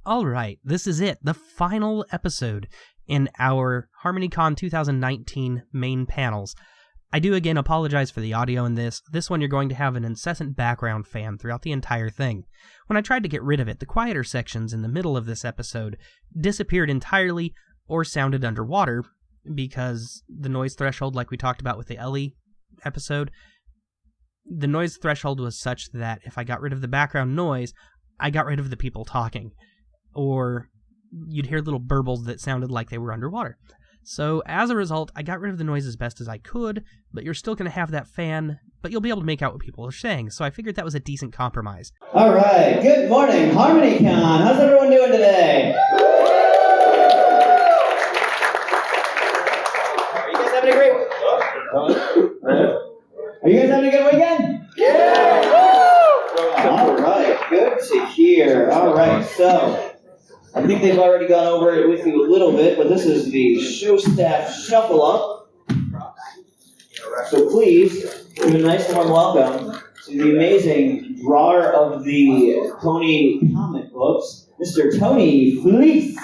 All right, this is it, the final episode in our HarmonyCon 2019 main panels. I do again apologize for the audio in this. This one you're going to have an incessant background fan throughout the entire thing. When I tried to get rid of it, the quieter sections in the middle of this episode disappeared entirely or sounded underwater because the noise threshold, like we talked about with the Ellie episode, the noise threshold was such that if I got rid of the background noise, I got rid of the people talking. Or you'd hear little burbles that sounded like they were underwater. So as a result, I got rid of the noise as best as I could, but you're still going to have that fan, but you'll be able to make out what people are saying, so I figured that was a decent compromise. All right, good morning, HarmonyCon. How's everyone doing today? Are you guys having a great week? Are you guys having a good weekend? Yeah! All right, good to hear. All right, so I think they've already gone over it with you a little bit, but this is the show staff shuffle up. So please give a nice warm welcome to the amazing drawer of the Tony comic books, Mr. Tony Fleece.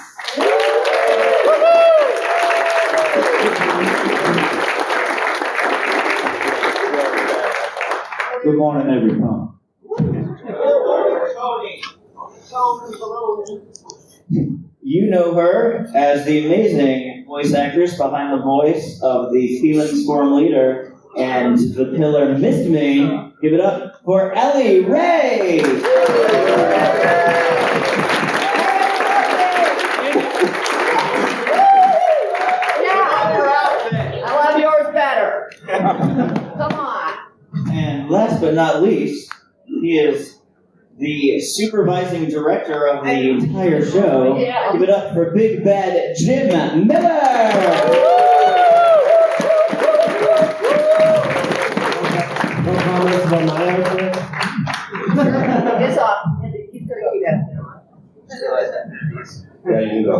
Good morning, everyone. You know her as the amazing voice actress behind the voice of the Feelings Forum leader and the pillar Missed Me. Give it up for Ellie Ray! I love yours better. Come on. And last but not least, he is the supervising director of the entire show. Give it up for Big Bad Jim Miller! No comments about my outfit? It's off. Yeah, you can go.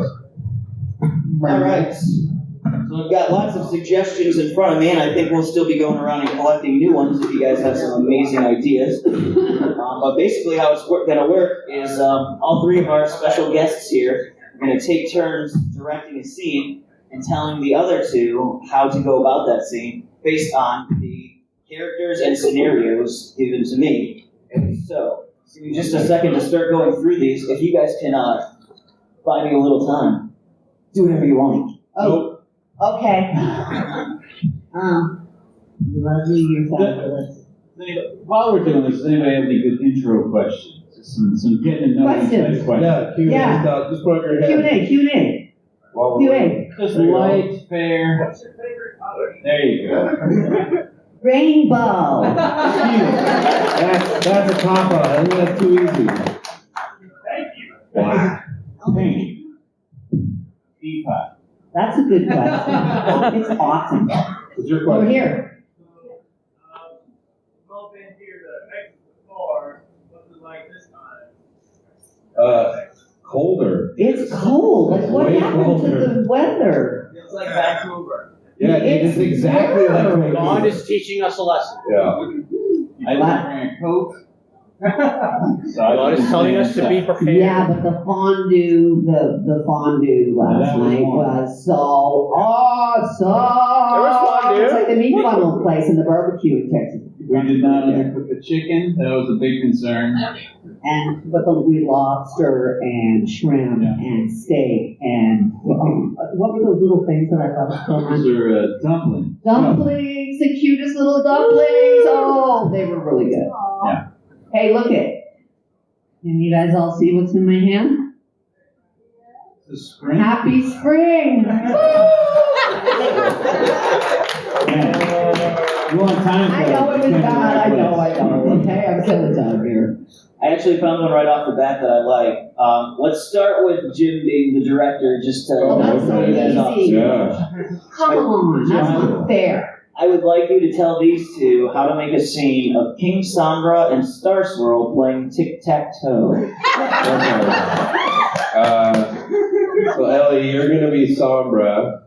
All right. So I've got lots of suggestions in front of me, and I think we'll still be going around and collecting new ones if you guys have some amazing ideas. But basically how it's going to work is all three of our special guests here are going to take turns directing a scene and telling the other two how to go about that scene based on the characters and scenarios given to me. So, give me just a second to start going through these. If you guys can buy me a little time, do whatever you want. Oh. Okay. You love you, you're fabulous. While we're doing this, does anybody have any good intro questions? Some getting to know each other questions. Yeah, Q&A stuff. Just put up your hand. Q&A. Just light, fair. What's your favorite color? There you go. Rainbow. That's a cop-out. I think that's too easy. Thank you. Wow. Pink. Teapot. That's a good question. It's awesome. What's your Over question? here. Both in here to exit the car. What's it like this time? Colder. It's cold. Like, what Way happened colder. to the weather? Feels like Vancouver. Yeah, it's exactly like warm. God is teaching us a lesson. Yeah. I was wearing a coat. God is telling us to be prepared. Yeah, but the fondue last That was night warm. was so awesome. There was fondue? It's like the meat funnel place in the barbecue in Texas. We did not undercook the chicken. That was a big concern. And but we lobster and shrimp Yeah. and steak and what were those little things that I thought was so Those nice? are dumplings. Dumplings, the cutest little dumplings. Oh, they were really good. Yeah. Hey, look it. Can you guys all see what's in my hand? The spring. Happy spring! You want time for I know it was You can't bad. I do know. that. Okay, I'm killing time here. I actually found one right off the bat that I like. Let's start with Jim being the director, just to Oh, that's so you guys off. easy. Yeah. Come on, that's not fair. I would like you to tell these two how to make a scene of King Sombra and Star Swirl playing tic-tac-toe. So Ellie, you're gonna be Sombra,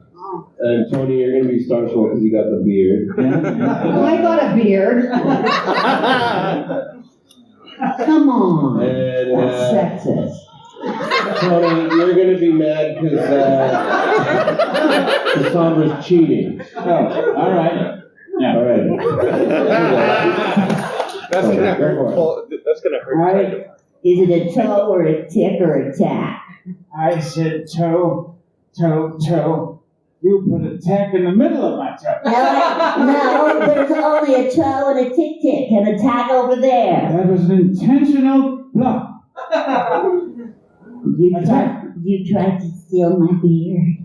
and Tony, you're gonna be Star Swirl because you got the beard. Oh, I got a beard. Come on. And That's sexist. Tony, you're going to be mad because Sombra's cheating. Oh, all right. Yeah. All right. That's gonna hurt. That's gonna hurt. Alright. Is it a toe or a tick or a tack? I said toe. You put a tack in the middle of my toe. No, there's only a toe and a tick and a tack over there. That was an intentional bluff. You tried to steal my beard.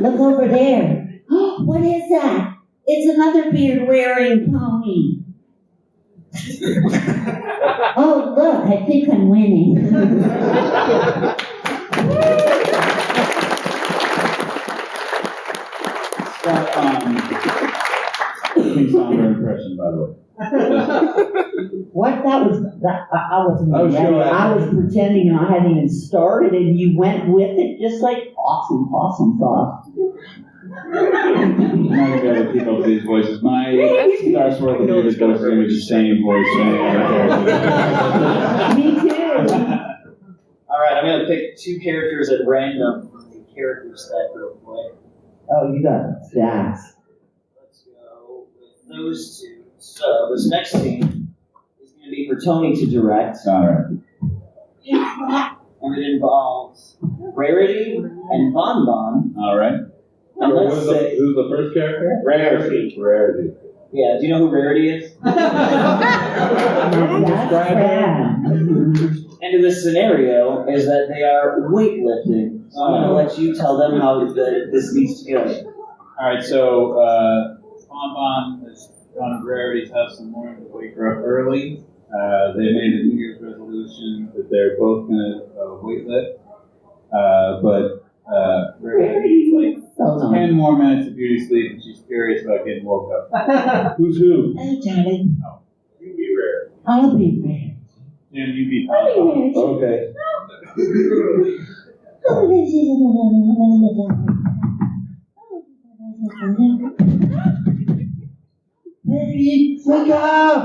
Look over there. What is that? It's another beard-wearing pony. Oh, look, I think I'm winning. King Sombra impression, by the way. What? That was that. I wasn't I was ready. sure I was pretending I hadn't even started, and you went with it, just like awesome sauce. I'm not gonna be able to keep up with these voices. My Star Swirl computer goes through the same voice. Me too. Alright, I'm gonna pick two characters at random from the character set real quick. Oh, you got that. Let's go with those two. So, this next scene is going to be for Tony to direct. All right. And it involves Rarity and Bon Bon. All right. And let's say, Who's the first character? Rarity. Rarity. Yeah, do you know who Rarity is? That's bad. And in this scenario is that they are weightlifting. So I'm going to let you tell them how this needs to go. All right. So Bon Bon is one of Rarity's house in the morning to wake her up early. They made a New Year's resolution that they're both going to weightlift. But Rarity's like 10 more minutes of beauty sleep, and she's furious about getting woke up. Who's who? Hey, darling. You be Rarity. I'll be there. Jim, you be I'll be Bon Bon. there. Okay. Wake up!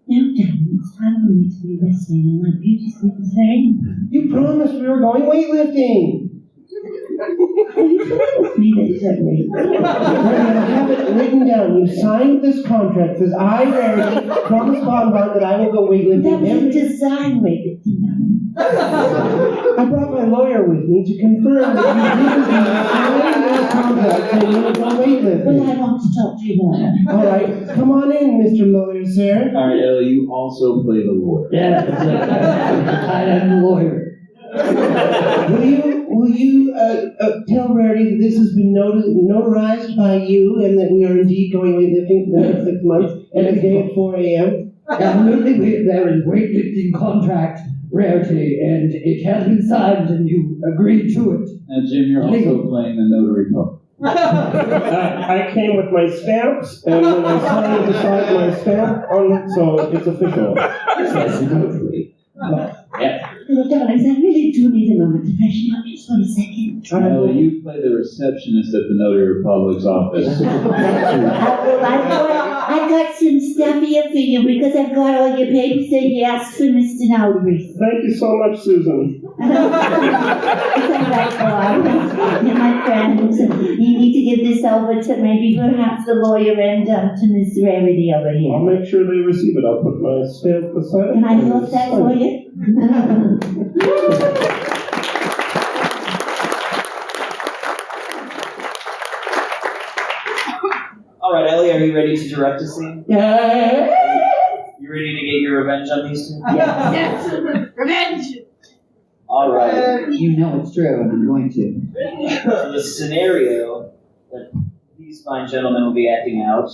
Now, darling, it's time for me to be resting, and my beauty sleep is very important. You promised we were going weightlifting. Are you kidding with me that you said wait? I have it written down. You signed this contract. Says I, Rarity, promise Bon Bon that I will go That weightlifting was every. a design weightlifting, darling. I brought my lawyer with me to confirm that you didn't sign this contract saying you would go Well, weightlifting. I want to talk to you about it. All right, come on in, Mr. Lawyer, sir. All right, Ellie, you also play the lawyer. Yeah, I am the lawyer. Will you tell Rarity that this has been notarized by you and that we are indeed going weightlifting for the next 6 months every day at 4 a.m.? Absolutely, there is weightlifting contract, Rarity, and it has been signed and you agreed to it. Now, Jim, you're also playing the notary public. I came with my stamps, and when I signed beside my stamp on it, so it's official. Yes, notary. Well, darlings, I really do need a moment to freshen up just for a second. Ellie, you play the receptionist at the Notary Republic's office. I've got some stuff here for you because I've got all your papers that you asked for, Mr. Notary. Thank you so much, Susan. It's all right, Bob. You're my friends. You need to give this over to maybe perhaps the lawyer and to Miss Rarity over I'll here. make sure they receive it. I'll put my stamp beside it. Can I help that for you? Alright, Ellie, are you ready to direct a scene? Yeah. You ready to get your revenge on these two? Yes. Revenge. Alright. You know it's true, and I'm going to. So the scenario that these fine gentlemen will be acting out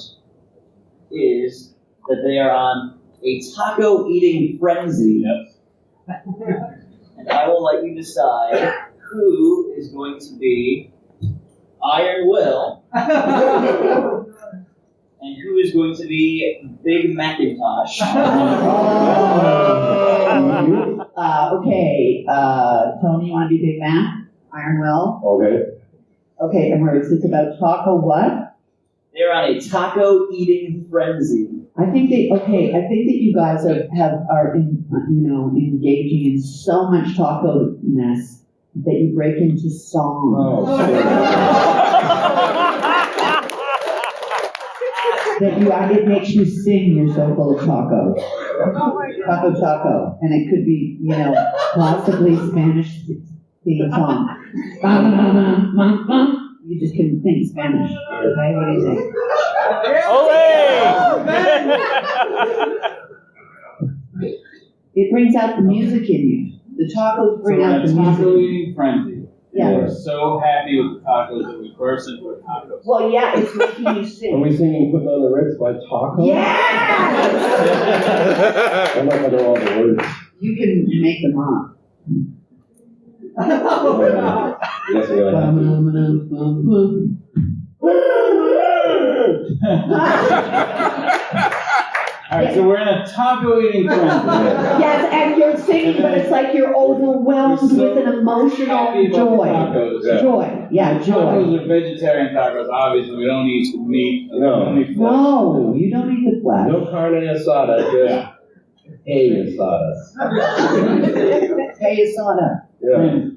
is that they are on a taco eating frenzy. Yep. And I will let you decide who is going to be Iron Will and who is going to be Big Macintosh. Okay, Tony, you want to be Big Mac? Iron Will? Okay. Okay, and where is this about taco what? They're on a taco eating frenzy. I think that you guys are engaging in so much taco-ness that you break into song. It makes you sing. You're so full of taco. Taco, and it could be, possibly Spanish theme song. You just couldn't think Spanish. Okay, what do you think? It brings out the music in you. The tacos bring out the music. Taco eating frenzy. Yeah. We're so happy with the tacos that we burst into a tacos. Well, yeah, it's making you sing. Are we singing Putting on the Ritz by Taco? Yeah! I'm not gonna know all the words. You can make them up. Yes, we're gonna have Alright, so we're in a taco eating frenzy. Yes, and you're singing, but it's like you're overwhelmed with an emotional joy. Tacos. Joy. Yeah, joy. Tacos are vegetarian tacos. Obviously, we don't eat the meat. We don't eat flesh. No, you don't eat the flesh. no carne asada, just asada. Hey, asada. Yeah.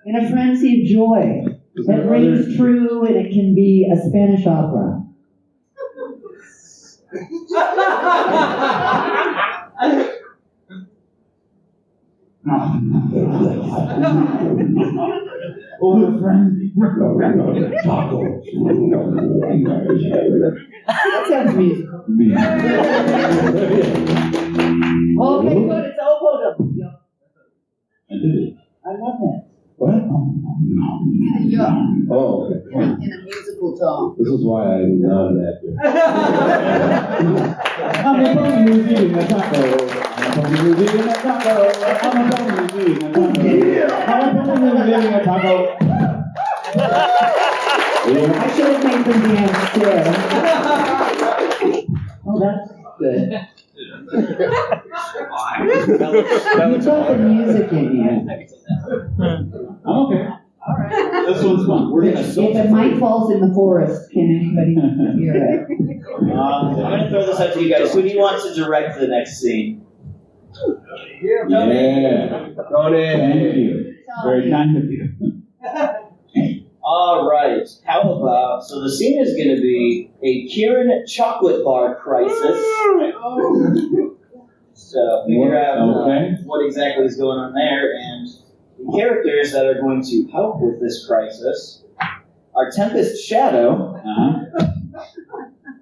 In a frenzy of joy that rings true, and it can be a Spanish opera. Over frenzy. Taco. That sounds musical. Okay, good. It's Obodo. I did it. I love that. What? Yeah. Oh, okay. In a musical tone. This is why I'm not an actor. I'm a bony who's eating a taco. I'm a bony who's eating a taco. I'm a bony who's eating a taco. I'm a bony who's eating a taco. I should have made them dance too. Oh, that's good. You got the music in you. I'm okay. This one's fun. We're gonna If a mic falls in the forest, can anybody hear it? I'm gonna throw this out to you guys. Who do you want to direct the next scene? Yeah. Thank you. Very kind of you. All right. How about, so the scene is going to be a Kieran chocolate bar crisis. So figure out what exactly is going on there, and the characters that are going to help with this crisis are Tempest Shadow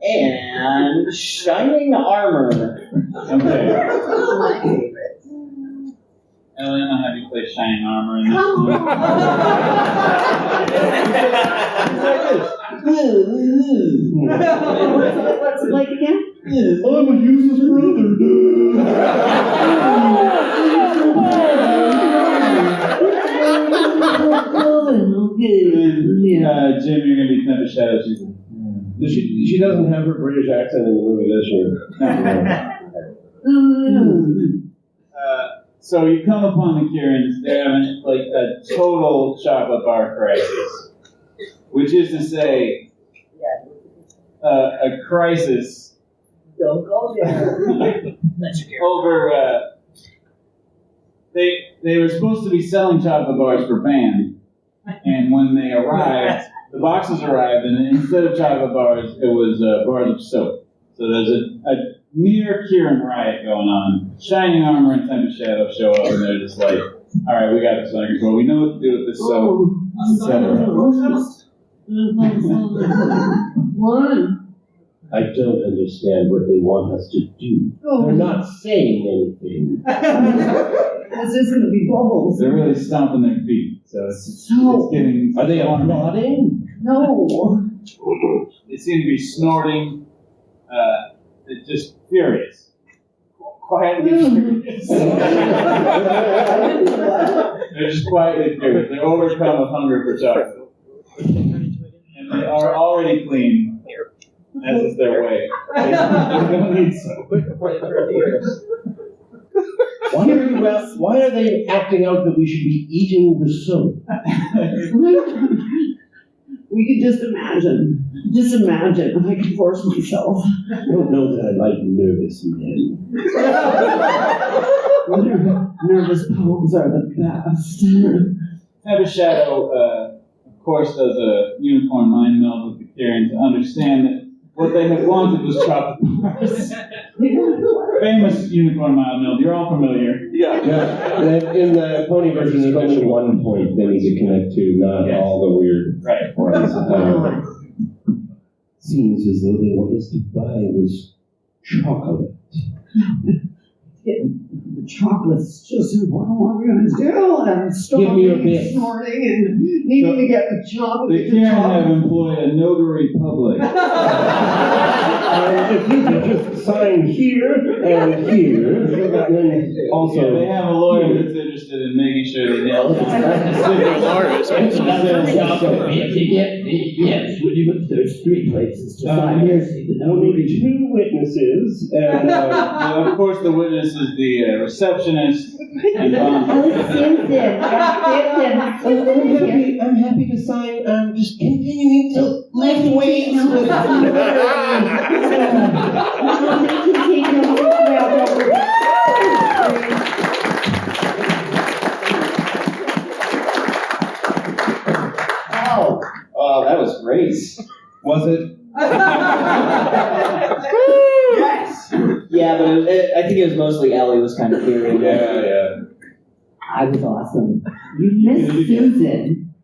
and Shining Armor. Okay. Ellen, I'll have you play Shining Armor in this What's it like again? I'm a useless brother, dude. Jim, you're gonna be Tempest Shadow. She doesn't have her British accent in the movie, does she? So you come upon the Kierans, they're having like a total chocolate bar crisis. Which is to say, a crisis Don't go there. over, they were supposed to be selling chocolate bars for band, and when they arrived, the boxes arrived, and instead of chocolate bars, it was bars of soap. So there's a near Kieran riot going on. Shining Armor and Tempest Shadow show up, and they're just like, all right, we got this under control. We know what to do with this soap, etc. I don't understand what they want us to do. They're not saying anything. This is going to be bubbles. They're really stomping their feet, so it's getting. Are they applauding? No. They seem to be snorting. It's just furious. Quietly furious. They're just quietly furious. They're overcome with hunger for chocolate. And they are already clean, as is their way. They don't need soap. Why are they acting out that we should be eating the soap? We could just imagine. Just imagine. I can force myself. I don't know that I like nervous men. Nervous poems are the best. Heavy Shadow, of course, does a unicorn mind meld with the Kyrian to understand that what they had wanted was chocolate bars. Famous unicorn mind meld, you're all familiar. Yeah. In the pony version, there's only one point they need to connect to, not all the weird ones. Seems as though they want us to buy this chocolate. The chocolate's just what are we going to do? I'm starving and snorting and needing to get the chocolate. The Kyrian have employed a notary public. If you could just sign here and here, then also... Yeah, they have a lawyer that's interested in making sure they nail it. Yes, there's 3 places to sign. Here's the Only 2 witnesses, and Of course, the witness is the receptionist. And I'm happy to sign. Just continuing to lift weights with Oh, that was great. Was it? Yes. Yeah, but I think it was mostly Ellie was kind of clearing. Yeah. I was awesome. You missed Susan.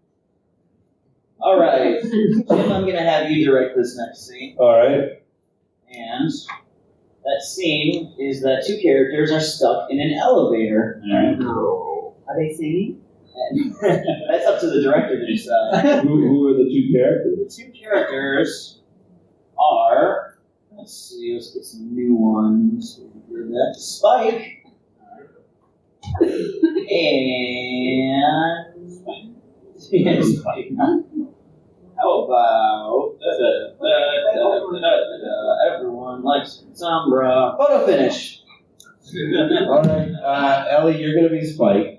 All right, Jim, I'm gonna have you direct this next scene, All right. and that scene is that 2 characters are stuck in an elevator. Are they singing? And that's up to the director to decide. Who are the 2 characters? The 2 characters are, let's get some new ones. That's Spike and Spike. How about everyone likes Sombra? Photo finish. All right. Ellie, you're going to be Spike.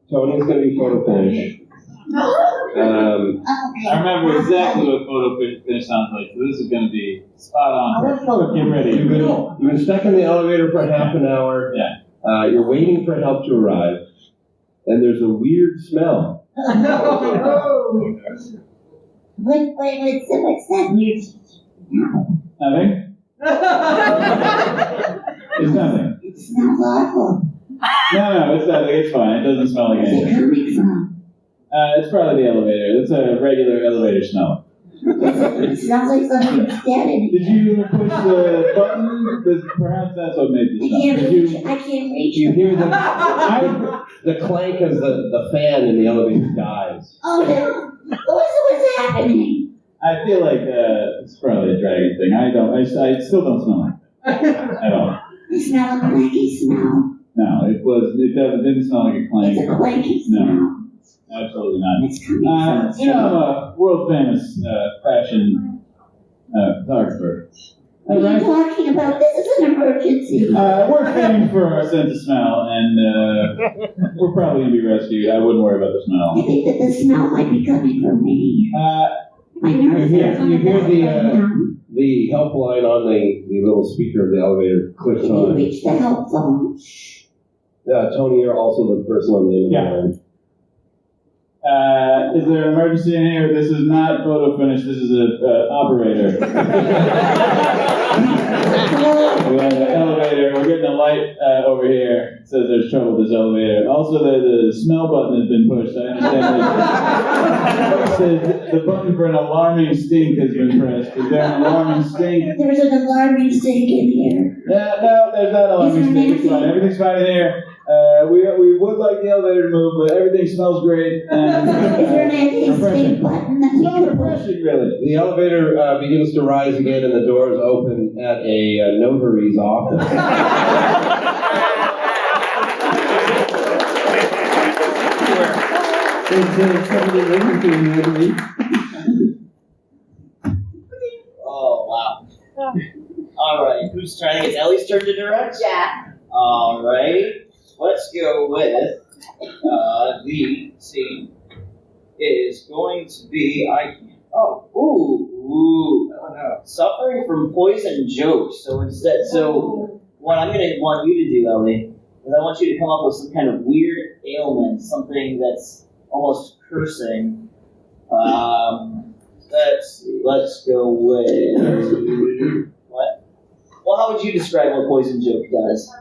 Tony's going to be photo finish. I remember exactly what photo finish sounds like, so this is going to be spot on. Get ready. You've been stuck in the elevator for half an hour. Yeah. You're waiting for help to arrive, and there's a weird smell. What's that weird? Nothing? It's nothing. It smells awful. No, it's nothing. It's fine. It doesn't smell like Where's it anything. coming from? It's probably the elevator. It's a regular elevator smell. It smells like something's dead in Did here. you push the button? Because perhaps that's what made the I smell. can't Did reach. you? I can't reach. You hear the clank as the fan in the elevator dies. Oh, what's happening? I feel like it's probably a dragon thing. I still don't smell like that at all. I smell a clanky smell. No, it didn't smell like a clank. It's a clanky No. smell. Absolutely not. It's coming from. I'm a world famous fashion photographer. What are you talking about? This is an emergency. We're fitting for our sense of smell, and we're probably going to be rescued. I wouldn't worry about the I smell. think that the smell might be coming from me. My nerves You hear are on the back right now. the help line on the little speaker of the elevator clicks Can you on. reach the help phone? Tony, you're also the person on the end of the line. Is there an emergency in here? This is not photo finish. This is an operator. We're in the elevator. We're getting a light over here. It says there's trouble with this elevator. Also, the smell button has been pushed. I understand it says the button for an alarming stink has been pressed. Is there an alarming stink? There's an alarming stink in here. No, there's not an alarming stink. It's fine. Everything's fine in here. We would like the elevator to move, but everything smells great. And, Is there an anti-stink button that we no can push? refreshing, really. The elevator begins to rise again, and the doors open at a notary's office. Oh, wow. All right, who's trying? It's Ellie's turn to direct? Yeah. All right, let's go with the scene is going to be, suffering from poison jokes. So what I'm going to want you to do, Ellie, is I want you to come up with some kind of weird ailment, something that's almost cursing. Let's see. Let's go with what? Well, how would you describe what poison joke does?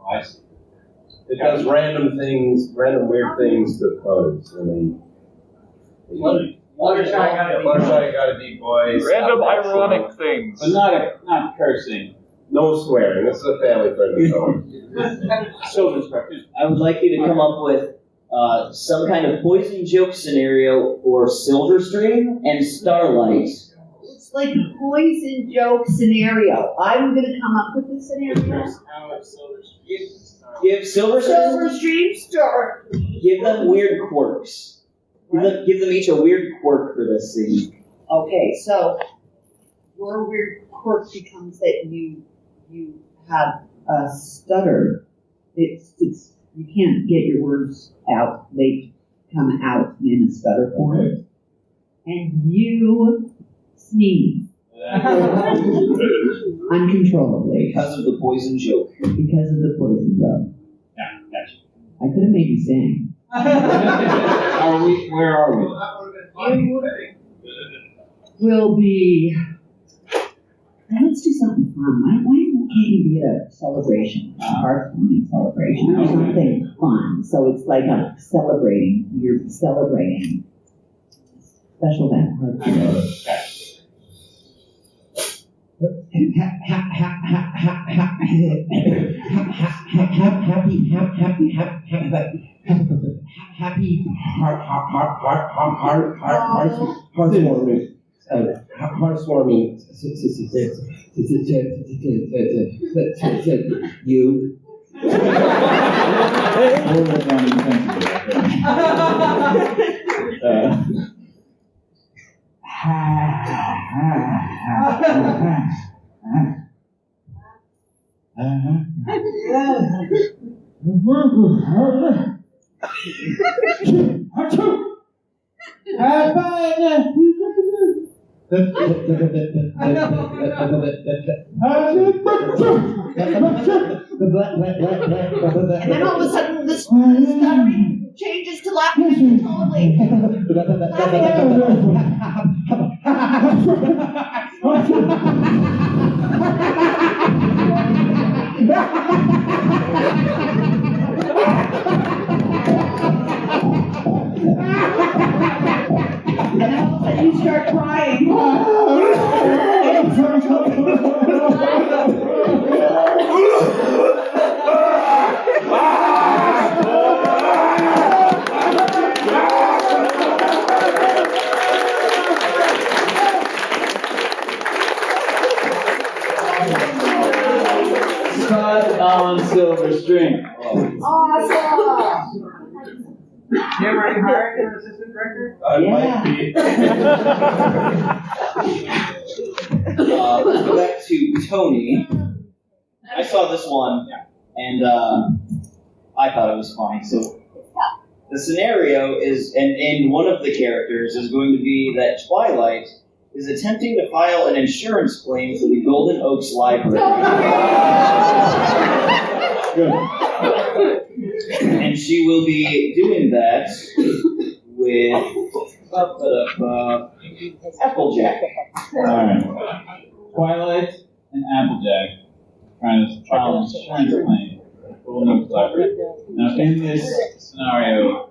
I see. It does random things, random weird things to puns. Fluttershy got a deep voice. Random ironic things. But not cursing. No swearing. This is a family friendly show. Children's cartoon. I would like you to come up with some kind of poison joke scenario for Silverstream and Starlight. It's like a poison joke scenario. I'm gonna come up with the scenario. Give Silverstream, Silverstream Star. give them weird quirks. Give them each a weird quirk for this scene. Okay, so your weird quirk becomes that you have a stutter. It's you can't get your words out. They come out in a stutter form. Okay. And you sneeze uncontrollably Because of the poison joke. because of the poison joke. Yeah, gotcha. I could have made you sing. Where are we? You will be. Let's do something fun. Why can't you get a celebration, a heartwarming celebration, or something fun? So it's like a celebrating. You're celebrating special event. Heartwarming. You. And then all of a sudden, this stuttering changes to laughing totally. And then all of a sudden, you start crying. Scott on Silverstream. Awesome! You ever hired an assistant director? Let's go back to Tony. I saw this one, and I thought it was fine. So the scenario is, and one of the characters is going to be that Twilight is attempting to file an insurance claim for the Golden Oaks Library. And she will be doing that with Applejack. Alright. Twilight and Applejack trying to file an insurance claim for Golden Oaks Library. Now, in this scenario,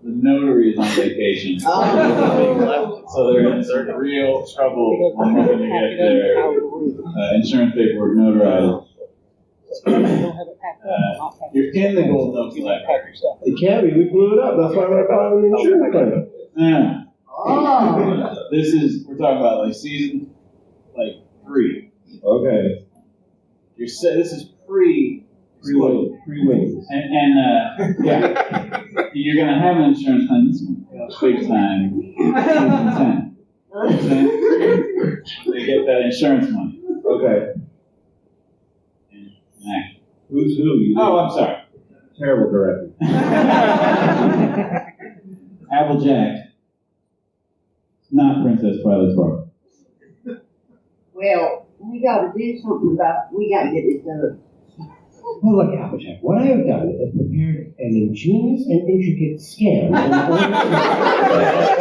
the notary is on vacation. So they're in real trouble when they're going to get their insurance paperwork notarized. You're in the Golden Oaks Library. It can't be. We blew it up. That's why we're filing an insurance claim. Yeah. We're talking about like season 3. Okay. This is Pre-wings. And yeah, you're gonna have an insurance claim. This is gonna go big time. Season 10. They get that insurance money. Okay. In action. Who's who? I'm sorry. Terrible director. Applejack, not Princess Twilight Sparkle. Well, we gotta do something we gotta get this done. Well, look, Applejack, what I have done is prepared an ingenious and intricate scam in order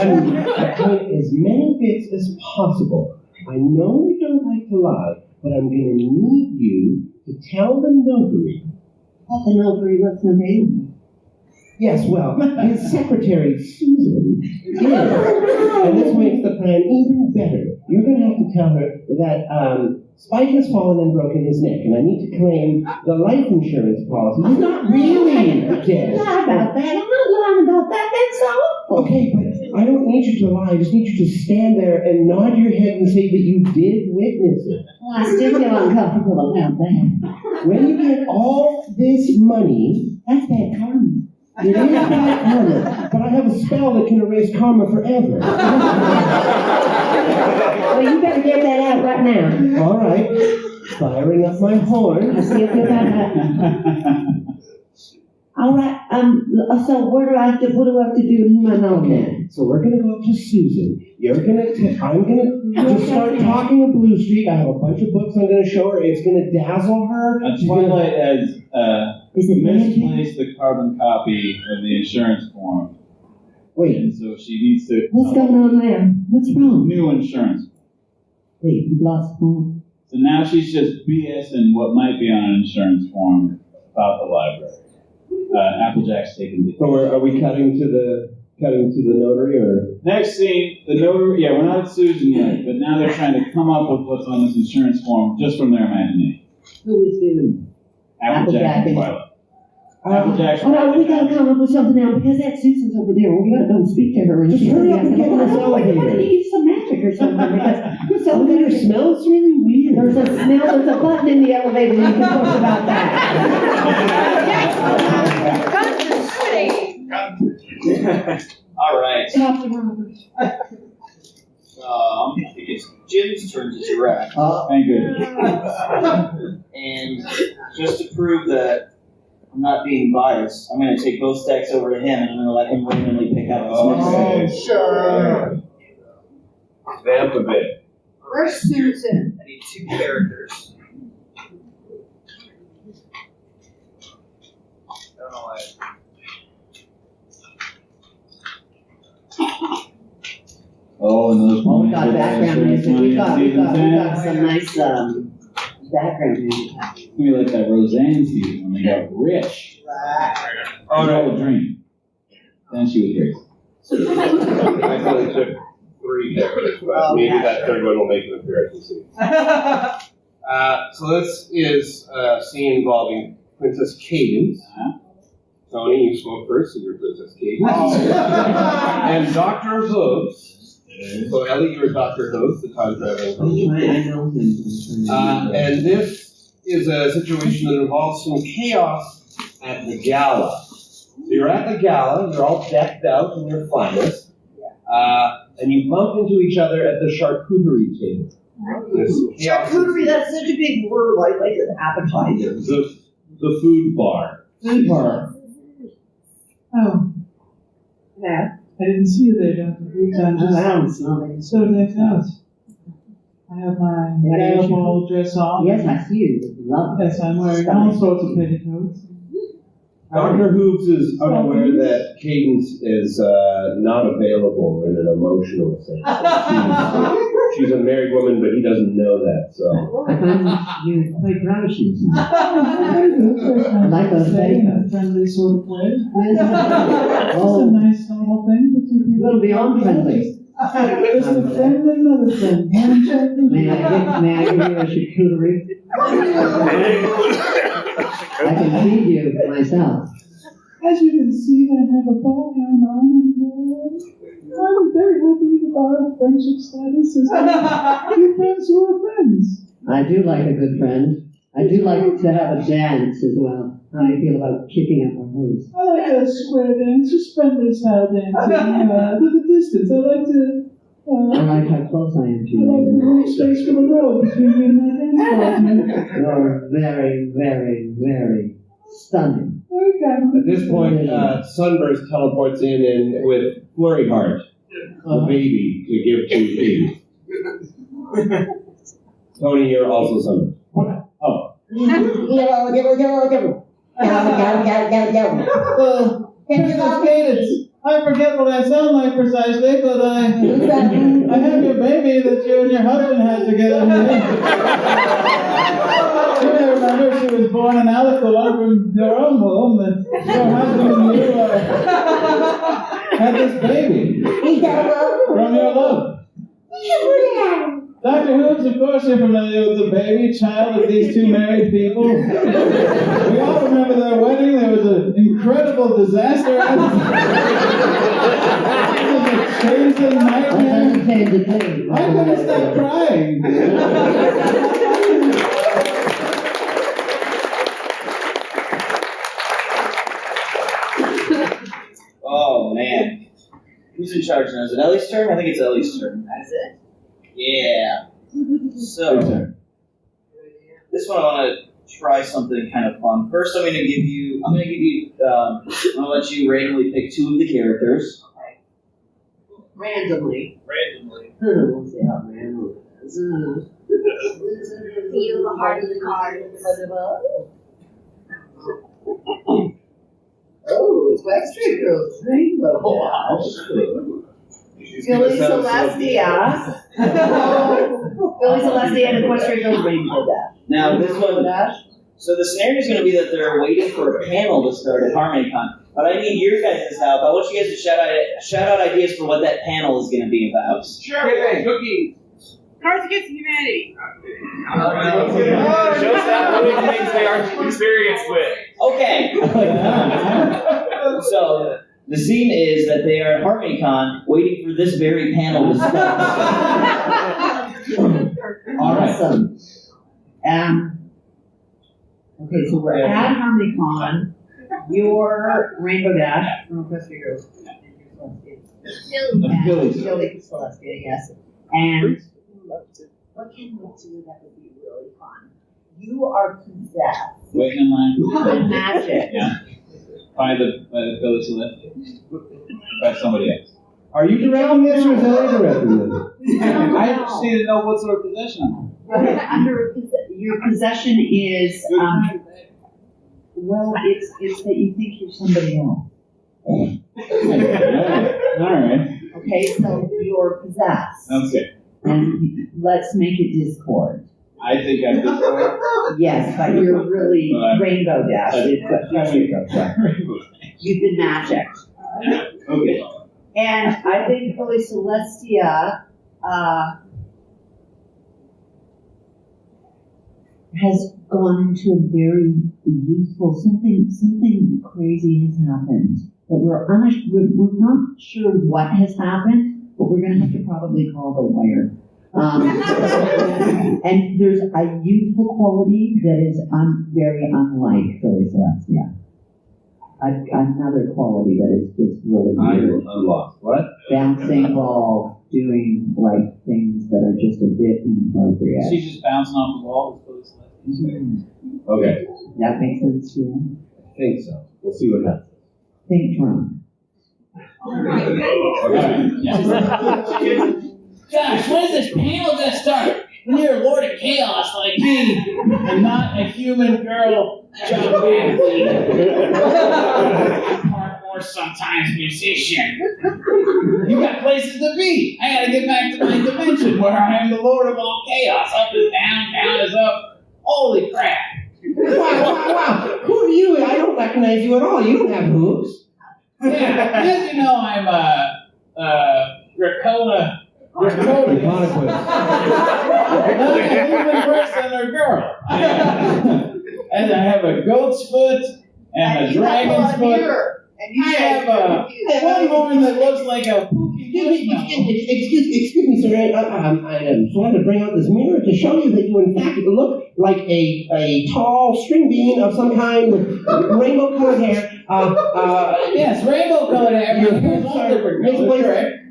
to obtain as many bits as possible. I know you don't like to lie, but I'm going to need you to tell the notary. What the notary what's available? Yes, well, his secretary, Susan, is. And this makes the plan even better. You're going to have to tell her that Spike has fallen and broken his neck, and I need to claim the life insurance policy. He's not really dead. Lie about that. I'm not lying about that. That's awful. Okay, but I don't need you to lie. I just need you to stand there and nod your head and say that you did witness it. Well, I still feel uncomfortable about that. When you get all this money, That's bad karma. it is bad karma, but I have a spell that can erase karma forever. Well, you better get that out right now. All right, firing up my horn. I still feel about that. All right. So what do I have to do, and who am I knowing now? Okay, so we're gonna go up to Susan. I'm gonna just start talking of Blue Street. I have a bunch of books I'm gonna show her. It's gonna dazzle her. Twilight has Is it magic? misplaced the carbon copy of the insurance form. Wait, And so she needs to. What's going on there? What's wrong? New insurance. Wait, you lost the phone. So now she's just BSing what might be on an insurance form about the library. Applejack's taking the. so are we cutting to the notary or? Next scene, the notary. Yeah, we're not at Susan yet, but now they're trying to come up with what's on this insurance form just from their imagination. Who is doing? Applejack and Twilight. Applejack's. Oh no, we gotta come up with something now because that Susan's over there. We gotta go and speak to her. And Just hurry up and get in this elevator. Why don't you use some magic or something? Because this elevator smells really weird. There's a smell. There's a button in the elevator. You can talk about that. All right. Stop the Roberts. I think it's Jim's turn to direct. Thank goodness. And just to prove that I'm not being biased, I'm going to take both stacks over to him and I'm going to let him randomly pick out the next Sure. Vamp a bit. Where's Susan? I need two characters. I don't know why. Oh, and those. Oh, we got background music. We got some nice background music. We like that Roseanne season when they got rich. Oh no, a dream. Then she was rich. I only took 3 characters, but maybe that third one will make an appearance. So this is a scene involving Princess Cadence. Tony, you spoke first, so you're Princess Cadence. And Dr. Hooves. So Ellie, you're Dr. Hooves, the time traveling host. And this is a situation that involves some chaos at the gala. So you're at the gala, you're all decked out in your finest, and you bump into each other at the charcuterie table. Charcuterie, that's such a big word, like an appetizer. The food bar. Food bar. Oh, Yeah. I didn't see you there, Dr. Hoops. I'm I just don't smell it. so decked out. I have my gala ball dress on. Yes, I see you. Love it. Yes, I'm wearing all sorts of petticoats. Dr. Hoops is unaware that Cadence is not available in an emotional sense. She's a married woman, but he doesn't know that, so. I find you play ground shoes. I like those petticoats. friendly sort of way. It's a Oh, nice normal thing for two a people. little beyond friendly. Just a friend and another friend. Handshake. May I give you a charcuterie? I can feed you myself. As you can see, I have a ball gown on, and I'm very happy with our friendship status as two friends who are friends. I do like a good friend. I do like to have a dance as well. How do you feel about kicking up our hose? I like a square dance, just friendly style dancing. To the distance, I like to. I like how close I am to I like to you. leave space for the road between me and my dance partner. You're very, very, very stunning. Okay. At this point, Sunburst teleports in and with Flurry Heart, the baby, to give to Cadence. Tony, you're also sunburned. Oh. Well, Princess Cadence, I forget what I sound like precisely, but I have your baby that you and your husband had together. You may remember she was born in Aliqua from your own home, that your husband and you had this baby from your love. Dr. Hoops, of course you're familiar with the baby child of these two married people. We all remember their wedding. There was an incredible disaster. It was a changing nightmare. I couldn't stop crying. Oh, man. Who's in charge now? Is it Ellie's turn? I think it's Ellie's turn. That's it. Yeah. So, this one I want to try something kind of fun. First, I'm gonna let you randomly pick two of the characters. Randomly. We'll see how random it is. Feel the heart of the card. Oh, it's Backstreet Girls Rainbow. Wow. Billy Celestia. Billy Celestia and Equestrian Girls Rainbow Dash. Now, this one, so the scenario is going to be that they're waiting for a panel to start at HarmonyCon. But I need your guys' help. I want you guys to shout out ideas for what that panel is going to be about. Sure, cookies. Cards Against Humanity. Show staff what things they are experienced with. Okay. So, the scene is that they are at HarmonyCon waiting for this very panel to start. Awesome. Okay, so we're at HarmonyCon. Your Rainbow Dash from Equestrian Girls. Billy Celestia, yes. And what can we do that would be really fun? You are possessed Waiting in line. with magic. Yeah. By the Billy Celestia. By somebody else. Are you directing this or is Ellie directing this? I just need to know what sort of possession I'm Under your possession is well, it's that you think you're somebody else. Alright. Okay, so you're possessed. Okay. And let's make it Discord. I think I'm just Yes, but you're really Rainbow Dash. You've been magicked. Okay. And I think Billy Celestia has gone into a very useful, something crazy has happened. That we're not sure what has happened, but we're going to have to probably call the lawyer. And there's a youthful quality that is very unlike Billy Celestia. Another quality that is just really weird. I'm lost. What? Bouncing ball, doing like things that are just a bit inappropriate. She's just bouncing off the wall with Billy Celestia. Okay. That makes sense to you? I think so. We'll see what happens. Think drunk. Gosh, when is this panel gonna start? When you're a Lord of Chaos like me, and not a human girl, John Bagley. Part more sometimes musician. You got places to be. I gotta get back to my dimension where I am the Lord of all chaos. Up is down, down is up. Holy crap. Wow. Who are you? I don't recognize you at all. You don't have hooves. Yeah, as you know, I'm Rakona. Not a human person or girl. And I have a goat's foot and a dragon's foot. And you have one horn that looks like a poopy Excuse me, sir. I wanted to bring out this mirror to show you that you, in fact, look like a tall string bean of some kind with rainbow-colored hair. Yes, rainbow-colored hair. Your hooves are misplaced.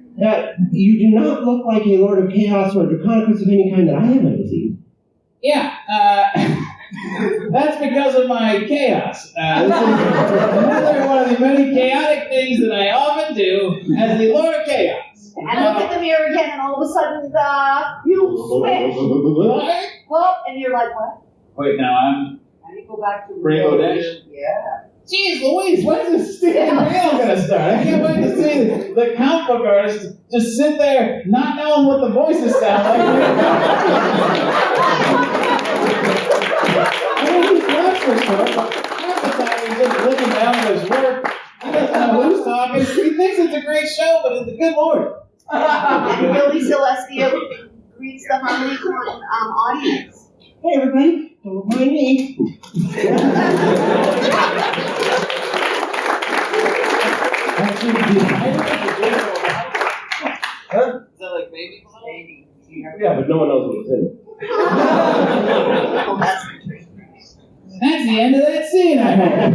You do not look like a Lord of Chaos or a Draconicus of any kind that I have ever seen. Yeah, that's because of my chaos. This is another one of the many chaotic things that I often do as the Lord of Chaos. And look at the mirror again, and all of a sudden, you switch. Well, and you're like, what? Wait, now I'm And you go back to Rainbow Dash? Yeah. Jeez Louise, when's this stupid reel gonna start? I can't wait to see the comic book artist just sit there not knowing what the voices sound like. I mean, he's lost for stuff. Half the time he's just looking down at his work. He doesn't know who's talking. He thinks it's a great show, but it's a good lord. And Billy Celestia greets the Harmony audience. Hey, everybody, don't mind me. Huh? Is that like baby? Baby. Yeah, but no one knows what it's in. Oh, that's That's the end of that scene, I hope.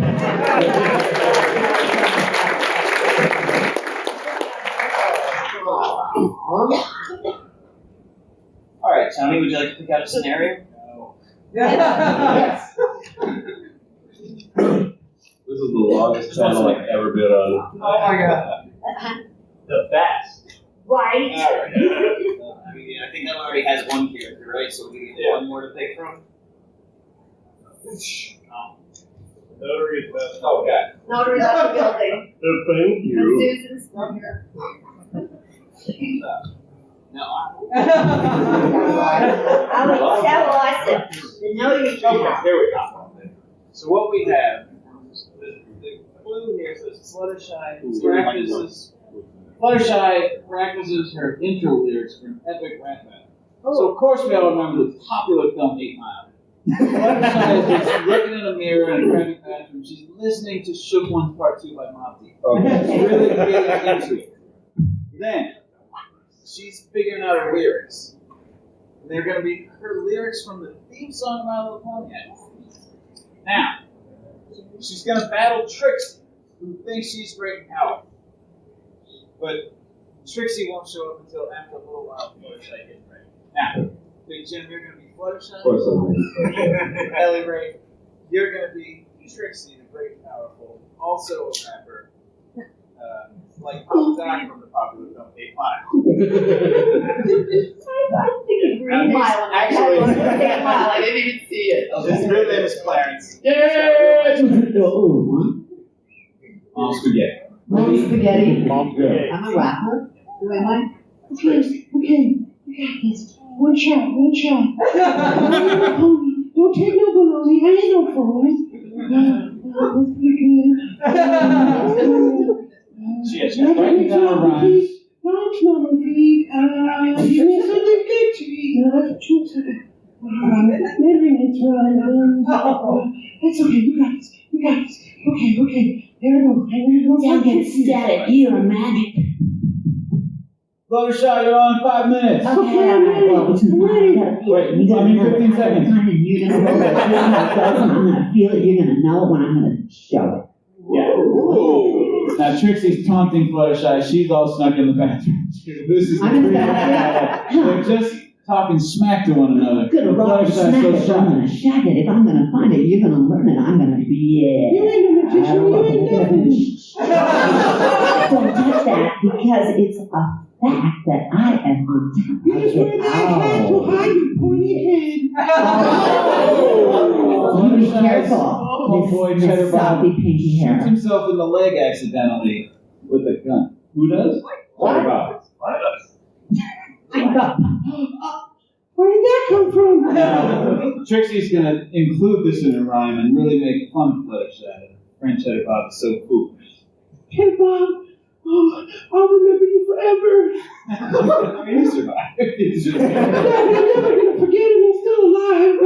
All right, Tony, would you like to pick out a scenario? Yes. This is the longest channel I've ever been on. Oh my god. The best. Right. I mean, I think that already has one character, right? So we get one more to pick from. Notary is best. Oh, God. Notary's at the building. Thank And you. Susan's still here. No, That was the notary. Okay, here we go. So what we have, the clue here says Fluttershy practices her intro lyrics for an epic rap battle. So of course we all remember the popular film 8 Mile. Fluttershy is just looking in a mirror in a crappy bathroom. She's listening to Shook Ones Part 2 by Mobb Deep. She's really getting into it. Then she's figuring out her lyrics. They're going to be her lyrics from the theme song of My Little Pony. Now, she's going to battle Trixie, who thinks she's great and powerful. But Trixie won't show up until after a little while Fluttershy gets ready. Now, Big Jim, you're going to be Fluttershy. Of course I'm Ellie Ray, you're going to be Trixie, the great and powerful, also a rapper. Like Pop Doc from the popular film 8 Mile. Green Mile. Actually, I didn't even see it. his real name is Clarence. Mom Spaghetti. Mom Spaghetti. Mom's good. I'm a rapper. Who am I? Okay. Yes. One shot. Pony. Don't take no baloney. I ain't no phony. That's pretty good. She's writing down her rhymes. No, it's not my feet. Give me something good to eat. No, that's what you said. Maybe it's right. That's okay. You got this. Okay. There we go. Don't get static. You're magic. Fluttershy, you're on 5 minutes. Okay, all right. Well, it's not. Wait, You gotta I mean, know 15 it. seconds. And you're gonna know it. I'm gonna feel it. You're gonna know it when I'm gonna show it. Yeah. Now Trixie's taunting Fluttershy. She's all snuck in the bathroom. This is the I'm in the real bathroom. battle. They're just talking smack to one another. I'm gonna rock and smack it. I'm gonna shag it. If I'm gonna find it, you're gonna learn it. I'm gonna be it. You ain't no magician. You ain't nothing. Don't touch that because it's a fact that I am on top You of just wear it. that hat to hide your pointy head. You be careful. Oh boy, Miss Cheddar Bob Soppy pinky shoots hair. himself in the leg accidentally with a gun. Who does? What? Where did that come from? Now, Trixie's gonna include this in her rhyme and really make fun of Fluttershy. Friend Cheddar Bob is so cool. Hey, Bob. Oh, I'll remember you forever. I mean, he survived. He's just- I'm never gonna forget him. He's still alive.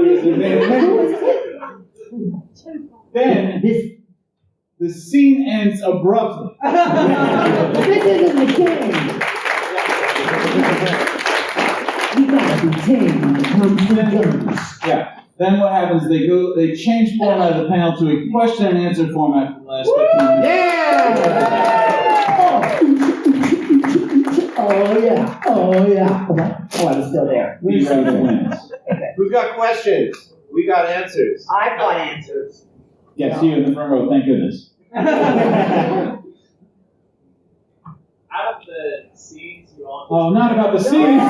Then the scene ends abruptly. This isn't a game. You gotta be tame when it comes to guns. Yeah. Then what happens? They change format of the panel to a question and answer format for the last 15 minutes. Oh, yeah. Oh, I'm still there. Be ready to win. Who's got questions? We got answers. I've got answers. Yeah, see you in the front row. Thank goodness. Out of the scenes you all Oh, not about the scenes.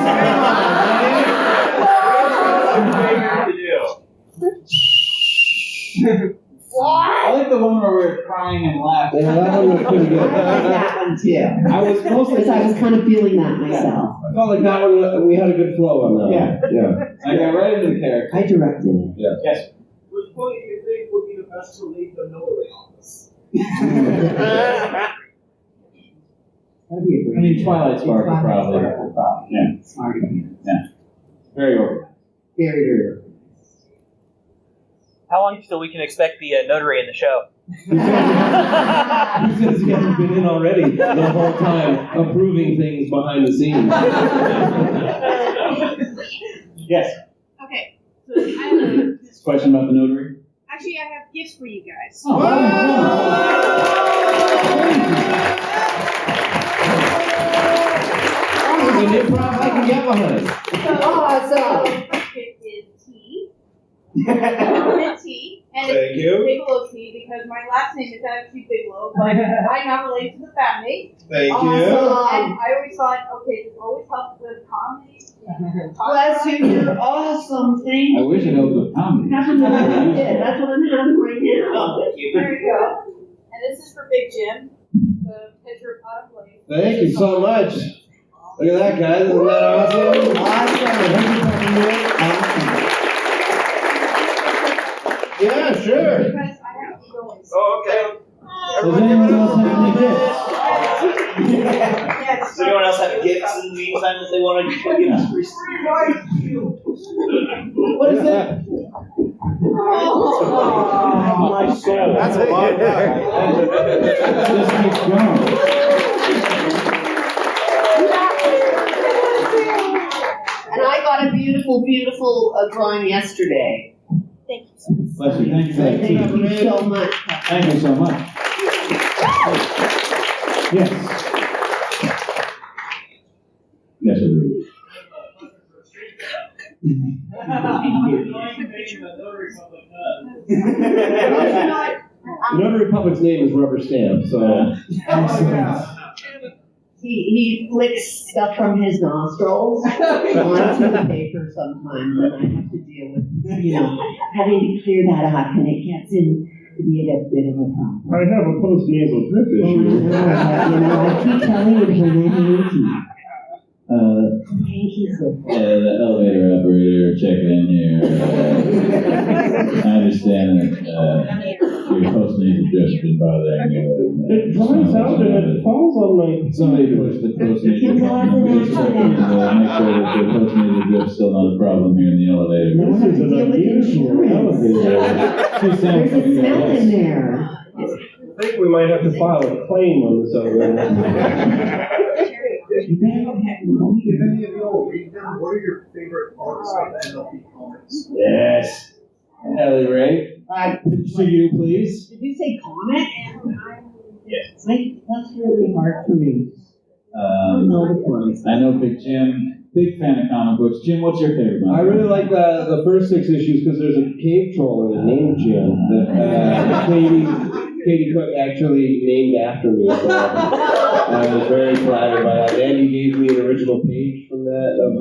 I like the one where we're crying and laughing. Yeah, that one was pretty good. I like that one too. I was mostly. Because I was kind of feeling that myself. I felt like that one, we had a good flow on that Yeah. one. Yeah. I got right into the character. I directed it. Yes. Which point do you think would be the best to leave the notary office? That'd be a I great. mean, Twilight Sparkle probably. Yeah. Smart of you. Very organized. Very, very. How long till we can expect the notary in the show? He says he hasn't been in already the whole time, approving things behind the scenes. Yes. Okay, so I have a, Question about the notary? actually I have gifts for you guys. Oh, The new prop I can get behind. Awesome. It is tea. Mint tea. And Thank it's you. Bigelow tea because my last name is actually Bigelow, but I'm not related to the family. Thank And I always thought, okay, this always helps with comedy. Bless you, you're awesome. Thank I you. wish it helped with comedy. That's what I'm having right now. There you go. And this is for Big Jim. The picture of Autumn Blaze. Thank you so much. Look at that, guys. Isn't that awesome? Yeah, sure. Because I have to go in. Oh, okay. Does anyone else have any gifts? Yes. Does anyone else have gifts in the meantime that they want to give us for What is that? my soul? That's a lot of work. Just keep going. And I got a beautiful, beautiful drawing yesterday. Thank you so much. Bless you. Thank you for that tea. Thank you so much. Thank you so much. Yes. Yes, it is. The Notary Public's name is Rubber Stamp, so. He flicks stuff from his nostrils onto the paper sometimes, and I have to deal with, having to clear that up, and it gets in to be a bit of a problem. I have a post-nasal drip I keep telling you to bring that hanky. Hanky's a The elevator operator checking in here. I understand that your postnasal drip's been bothering you. It dries out and it falls on my. Somebody pushed the postnasal drip. Just checking to make sure that your postnasal drip's still not a problem here in the elevator. This is an unusual elevator. She sounds There's a smell in there. I think we might have to file a claim on this elevator. If any of you all read them, what are your favorite arcs of NLP comics? Yes. Ellie Ray. To you, please. Did you say comic? Yes. That's really hard for me. I know Big Jim, big fan of comic books. Jim, what's your favorite one? I really like the first 6 issues because there's a cave troll in it named Jim that Katie Cook actually named after me. So I was very flattered by that. Andy gave me an original page from that of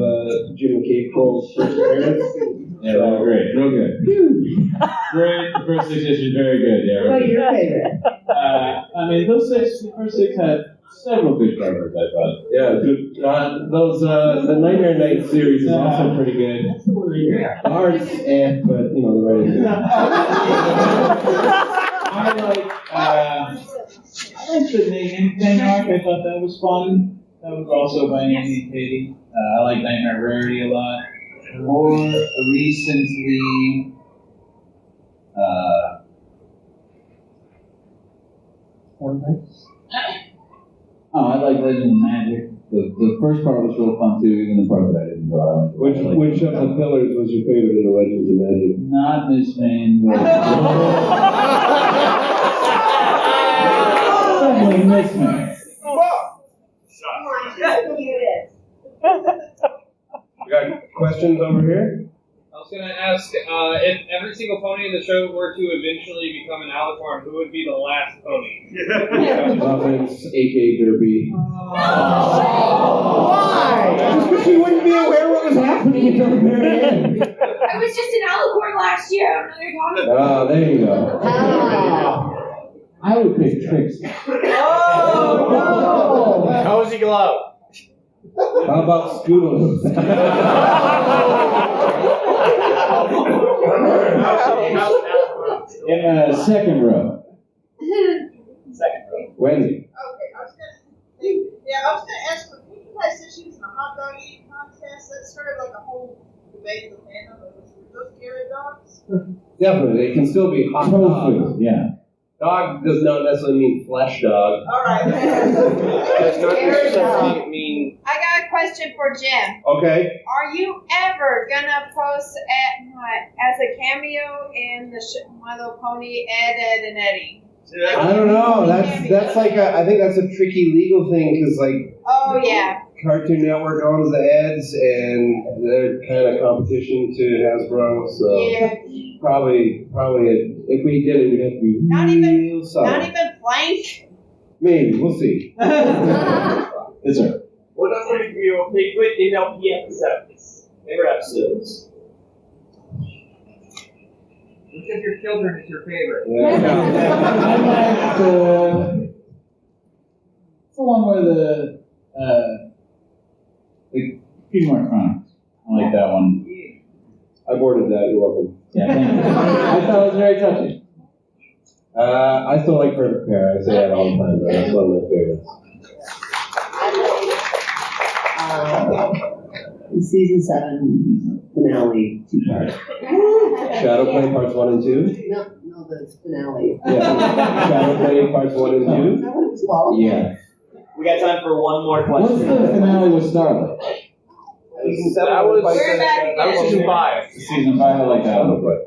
Jim the Cave Troll's first appearance. Yeah, they were great. Real good. Great. The first 6 issues, very good. Yeah. What your favorite? I mean, the first six had several good covers, I thought. Yeah, good. The Nightmare Night series is also pretty good. The art's but the writing. I like the Megan thing arc. I thought that was fun. That was also by Andy and Katie. I like Nightmare Rarity a lot. More recently, I like Legend of Magic. The first part was real fun too, even the part that I didn't draw. Which of the pillars was your favorite in the Legends of Magic? Not Miss Main, but definitely Miss Main. We got questions over here? was going to ask, if every single pony in the show were to eventually become an alicorn, who would be the last pony? Muffins, a.k.a. Derby. Why? Just because she wouldn't be aware what was happening until the very end. I was just an alicorn last year. I don't know what you're talking about. Ah, there you go. I would pick Trixie. Oh, no! Cozy Glow. How about Scoodles? In the second row. Second row. Wendy. Okay, I was gonna ask, when you guys said she was in a hot dog eating contest, that started like a whole debate in the fandom. Were those carrot dogs? Definitely, they can still be hot dogs. Tofu, yeah. Dog does not necessarily mean flesh dog. Alright. Does not necessarily mean. I got a question for Jim. Okay. Are you ever gonna post as a cameo in the My Little Pony Ed, Ed, and Eddie? I don't know. That's like I think that's a tricky legal thing because like. Oh yeah. Cartoon Network owns the Eds, and they're kind of competition to Hasbro. So Yeah. probably if we did it, we'd have to be Not real even solid. blank. Maybe we'll see. Yes, sir. What else would be your favorite NLP episodes? Favorite episodes? Which of your children is your favorite? I liked the one where the Piedmont Chronicles. I like that one. I boarded that. You're welcome. Yeah, thank you. I thought it was very touching. I still like Perfect Pair. I say that all the time, but that's one of my favorites. Season 7 finale 2-part. Shadowplay parts 1 and 2. No, the finale. Yeah. Shadowplay parts 1 and 2. Is that what it's called? Yeah. We got time for one more What's question. the finale with Starlight? Season 7 That was season 5. Season 5, I like that one.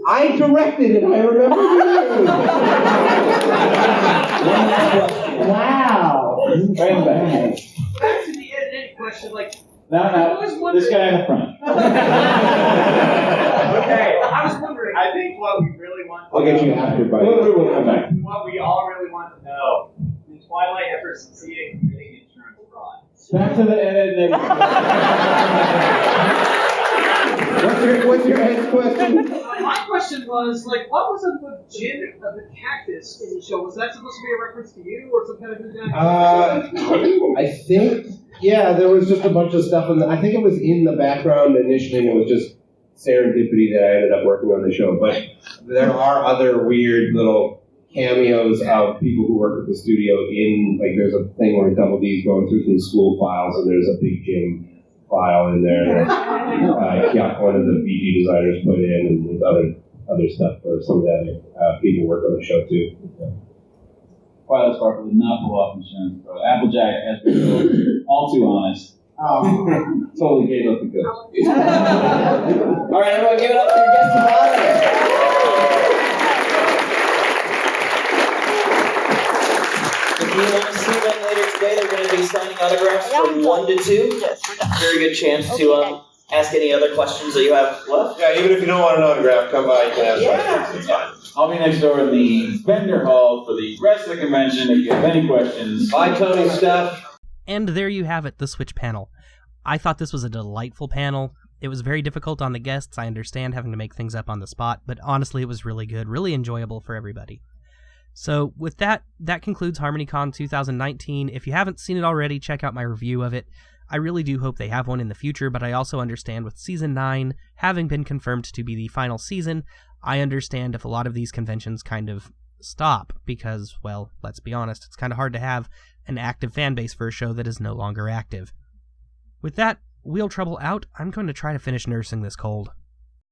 I directed it. I remember you. Wow. Right in the back. Back to the edited question, like. No, this guy in the front. Okay, I was wondering. I think what we really want to I'll get you after, buddy. We'll come back. what we all really want to know is Twilight ever succeeded in committing insurance fraud? Back to the edit. What's your next question? My question was, like, what was up with Jin of the cactus in the show? Was that supposed to be a reference to you or some kind of I think, yeah, there was just a bunch of stuff, I think it was in the background initially, and it was just serendipity that I ended up working on the show. But there are other weird little cameos of people who work at the studio like there's a thing where Double D's going through some school files, and there's a Big Jim file in there that one of the BG designers put in, and there's other stuff for some of the other people who work on the show too. Twilight Sparkle did not pull off insurance fraud. Applejack has been all too honest. Totally gave up the ghost. All right, everyone, give it up for your guest of honor. If you want to see them later today, they're going to be signing autographs from 1 to 2. Very good chance to ask any other questions that you have left. Yeah, even if you don't want an autograph, come by, you can ask questions. It's fine. I'll be next door in the vendor hall for the rest of the convention if you have any questions. Bye, Tony Steph. And there you have it, the Switch panel. I thought this was a delightful panel. It was very difficult on the guests. I understand having to make things up on the spot, but honestly, it was really good, really enjoyable for everybody. So with that concludes HarmonyCon 2019. If you haven't seen it already, check out my review of it. I really do hope they have one in the future, but I also understand with Season 9 having been confirmed to be the final season, I understand if a lot of these conventions kind of stop because, well, let's be honest, it's kind of hard to have an active fan base for a show that is no longer active. With that, Wheel Trouble out, I'm going to try to finish nursing this cold.